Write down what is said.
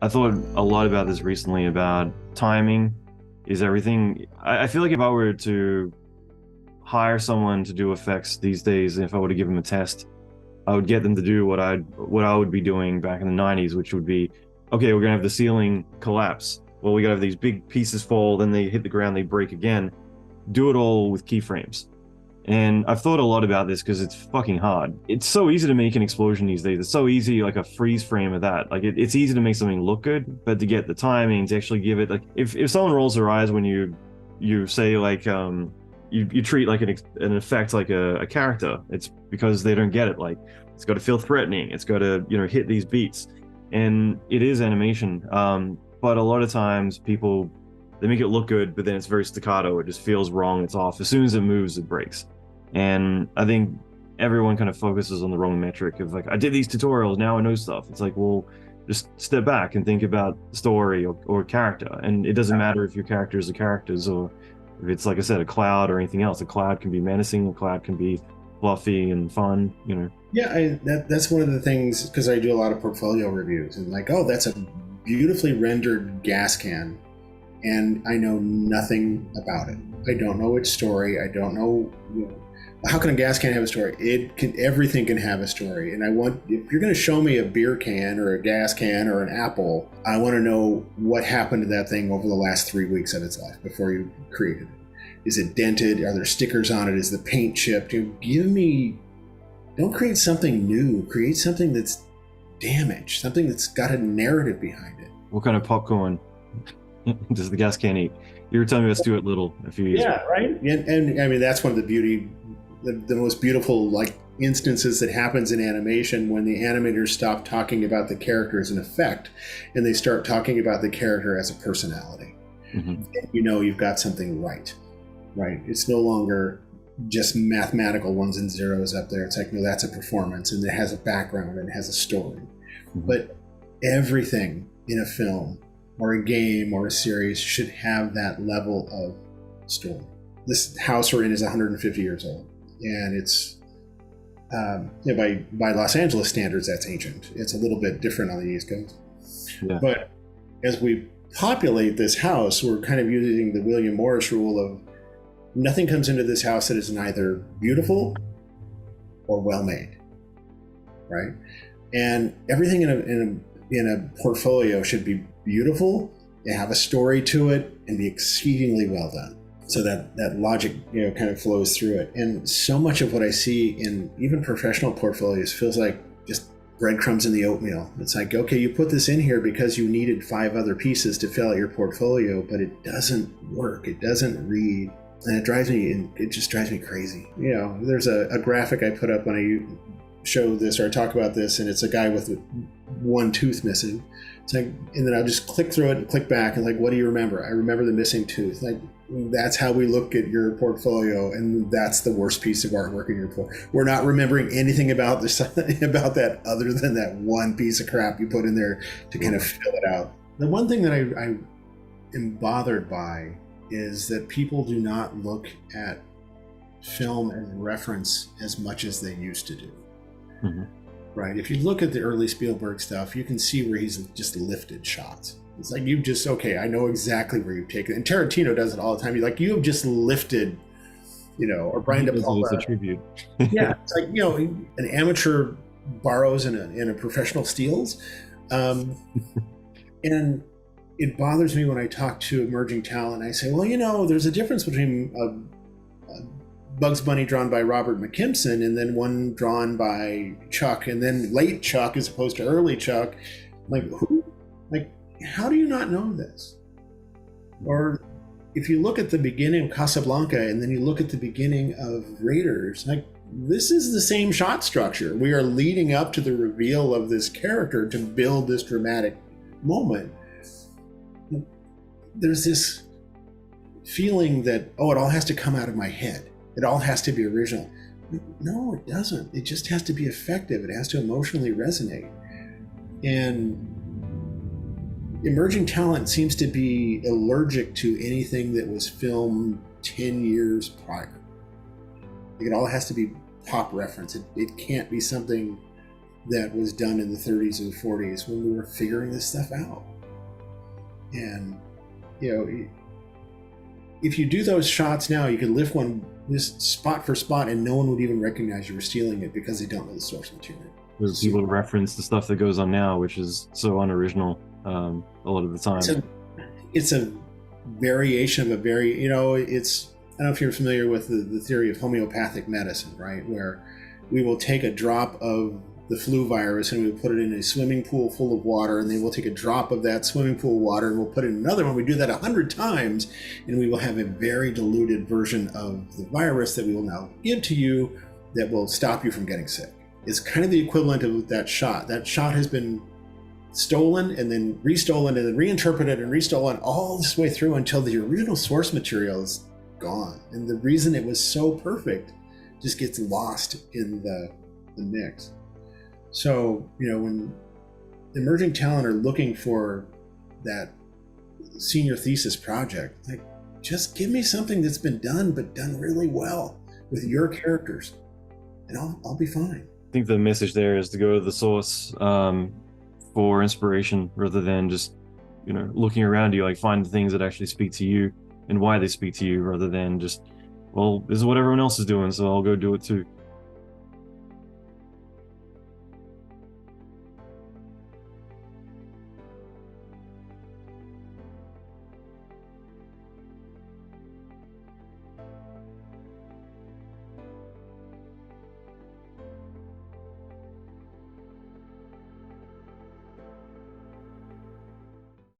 I thought a lot about this recently about timing is everything. I feel like if I were to hire someone to do effects these days, if I were to give them a test, I would get them to do what I would be doing back in the 90s, which would be, okay, we're gonna have the ceiling collapse. Well, we gotta have these big pieces fall, then they hit the ground, they break again. Do it all with keyframes. And I've thought a lot about this because it's fucking hard. It's so easy to make an explosion these days. It's so easy, like a freeze frame of that. Like it's easy to make something look good, but to get the timing, to actually give it, like if someone rolls their eyes when you say like you treat like an effect like a character, it's because they don't get it. Like it's got to feel threatening. It's got to hit these beats, and it is animation. But a lot of times people they make it look good, but then it's very staccato. It just feels wrong. It's off. As soon as it moves, it breaks. And I think everyone kind of focuses on the wrong metric of like, I did these tutorials, now I know stuff. It's like, well, just step back and think about story or character. And it doesn't matter if your characters are characters or if it's, like I said, a cloud or anything else. A cloud can be menacing, a cloud can be fluffy and fun. Yeah, that's one of the things, because I do a lot of portfolio reviews, and like, oh, that's a beautifully rendered gas can, and I know nothing about it. I don't know its story. I don't know, how can a gas can have a story? Everything can have a story. And if you're going to show me a beer can or a gas can or an apple, I want to know what happened to that thing over the last 3 weeks of its life before you created it. Is it dented? Are there stickers on it? Is the paint chipped? Don't create something new. Create something that's damaged, something that's got a narrative behind it. What kind of popcorn does the gas can eat? You were telling me about Stuart Little a few years ago. Right. And I mean, that's one of the most beautiful like instances that happens in animation, when the animators stop talking about the character as an effect and they start talking about the character as a personality. Mm-hmm. And you've got something right. It's no longer just mathematical ones and zeros up there. It's like, no, that's a performance, and it has a background and it has a story. Mm-hmm. But everything in a film or a game or a series should have that level of story. This house we're in is 150 years old, and it's by Los Angeles standards, that's ancient. It's a little bit different on the East Coast. Yeah. But as we populate this house, we're kind of using the William Morris rule of nothing comes into this house that is neither beautiful or well made, right? And everything in a portfolio should be beautiful, and have a story to it, and be exceedingly well done. So that logic, kind of flows through it. And so much of what I see in even professional portfolios feels like just breadcrumbs in the oatmeal. It's like, okay, you put this in here because you needed 5 other pieces to fill out your portfolio, but it doesn't work. It doesn't read. And it just drives me crazy. There's a graphic I put up when I show this or I talk about this, and it's a guy with one tooth missing. It's like, and then I'll just click through it and click back and like, what do you remember? I remember the missing tooth. Like, that's how we look at your portfolio, and that's the worst piece of artwork in your portfolio. We're not remembering anything about this about that other than that one piece of crap you put in there to kind of fill it out. The one thing that I am bothered by is that people do not look at film as reference as much as they used to do. Mm-hmm. Right? If you look at the early Spielberg stuff, you can see where he's just lifted shots. It's like, I know exactly where you've taken it. And Tarantino does it all the time. You have just lifted, or Brian De Palma. It's a tribute. Yeah. It's like, an amateur borrows and a professional steals. And it bothers me when I talk to emerging talent. I say, well, there's a difference between a Bugs Bunny drawn by Robert McKimson and then one drawn by Chuck, and then late Chuck as opposed to early Chuck. Like, who? Like, how do you not know this? Or if you look at the beginning of Casablanca and then you look at the beginning of Raiders, like, this is the same shot structure. We are leading up to the reveal of this character to build this dramatic moment. There's this feeling that, it all has to come out of my head. It all has to be original. No, it doesn't. It just has to be effective. It has to emotionally resonate. And emerging talent seems to be allergic to anything that was filmed 10 years prior. It all has to be pop reference. It can't be something that was done in the 30s and 40s when we were figuring this stuff out. And, you know, if you do those shots now, you could lift one just spot for spot and no one would even recognize you were stealing it because they don't know the source material. There's people reference the stuff that goes on now, which is so unoriginal a lot of the time. It's a variation of you know, I don't know if you're familiar with the theory of homeopathic medicine, right? Where we will take a drop of the flu virus and we will put it in a swimming pool full of water, and then we'll take a drop of that swimming pool water and we'll put it in another one. We do that 100 times and we will have a very diluted version of the virus that we will now give to you that will stop you from getting sick. It's kind of the equivalent of that shot. That shot has been stolen and then restolen and then reinterpreted and restolen all this way through until the original source material is gone. And the reason it was so perfect just gets lost in the mix. So, you know, when emerging talent are looking for that senior thesis project, like, just give me something that's been done, but done really well with your characters, and I'll be fine. I think the message there is to go to the source for inspiration rather than just, you know, looking around you. Like, find the things that actually speak to you and why they speak to you, rather than just, well, this is what everyone else is doing, so I'll go do it too.